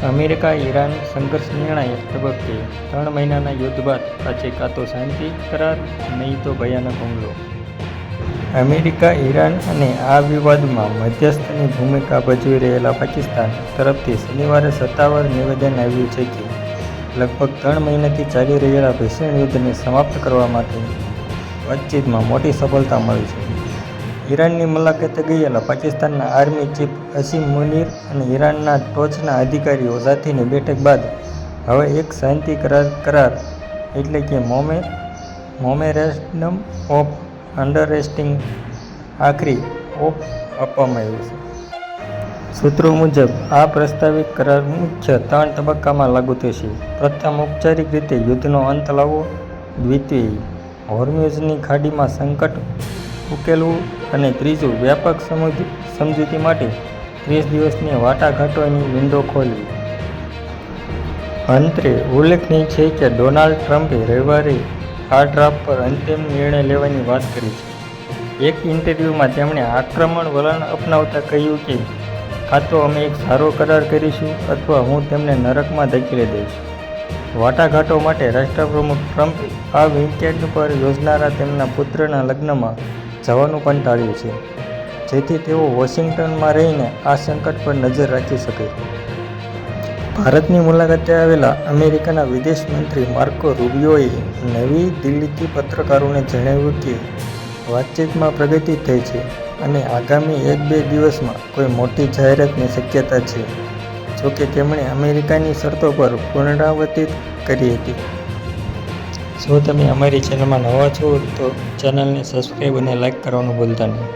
America Iran સંઘર્ષ નિર્ણાયક તબક્કે 3 મહિનાના યુદ્ધ બાદ આજે કાં તો શાંતિ કરાર, નહીં તો ભયાનક હુમલો. અમેરિકા ઈરાન અને આ વિવાદમાં મધ્યસ્થની ભૂમિકા ભજવી રહેલા પાકિસ્તાન તરફથી શનિવારે સત્તાવાર નિવેદન આવ્યું છે કે લગભગ 3 મહિનાથી ચાલી રહેલા ભીષણ યુદ્ધને સમાપ્ત કરવા માટે વાતચીતમાં મોટી સફળતા મળી છે. ઈરાનની મુલાકાતે ગયેલા પાકિસ્તાનના આર્મી ચીફ અસીમ મુનીર અને ઈરાનના ટોચના અધિકારીઓ સાથેની બેઠક બાદ હવે એક શાંતિ કરાર એટલે કે મોમેરેન્ડમ ઓફ અન્ડરસ્ટેન્ડિંગ આખરી ઓપ આપવામાં આવ્યું છે. સૂત્રો મુજબ આ પ્રસ્તાવિત કરાર મુખ્ય 3 તબક્કામાં લાગુ થશે. પ્રથમ, ઔપચારિક રીતે યુદ્ધનો અંત લાવવો. દ્વિતીય, હોર્મુઝની ખાડીમાં સંકટ ઉકેલવું. અને ત્રીજું, વ્યાપક સમજૂતી માટે 30 દિવસની વાટાઘાટોની વિન્ડો ખોલવી. અંતે ઉલ્લેખનીય છે કે ડોનાલ્ડ ટ્રમ્પે રવિવારે આ ડ્રાફ્ટ પર અંતિમ નિર્ણય લેવાની વાત કરી છે. એક ઇન્ટરવ્યૂમાં તેમણે આક્રમક વલણ અપનાવતા કહ્યું કે કાં તો અમે એક સારો કરાર કરીશું અથવા હું તેમને નરકમાં ધકેલી દઈશ. વાટાઘાટો માટે રાષ્ટ્રપ્રમુખ ટ્રમ્પે આ વીકેન્ડ પર યોજાનારા તેમના પુત્રના લગ્નમાં જવાનું પણ ટાળ્યું છે, જેથી તેઓ વોશિંગ્ટનમાં રહીને આ સંકટ પર નજર રાખી શકે. ભારતની મુલાકાતે આવેલા અમેરિકાના વિદેશ મંત્રી માર્કો રૂબિયોએ નવી દિલ્હીથી પત્રકારોને જણાવ્યું કે વાતચીતમાં પ્રગતિ થઈ છે અને આગામી 1-2 દિવસમાં કોઈ મોટી જાહેરાતની શક્યતા છે. જોકે તેમણે અમેરિકાની શરતો પર પુનરાવર્તિત કરી હતી. જો તમે અમારી ચેનલમાં નવા છો તો ચેનલને સબસ્ક્રાઈબ અને લાઇક કરવાનું ભૂલતા નહીં.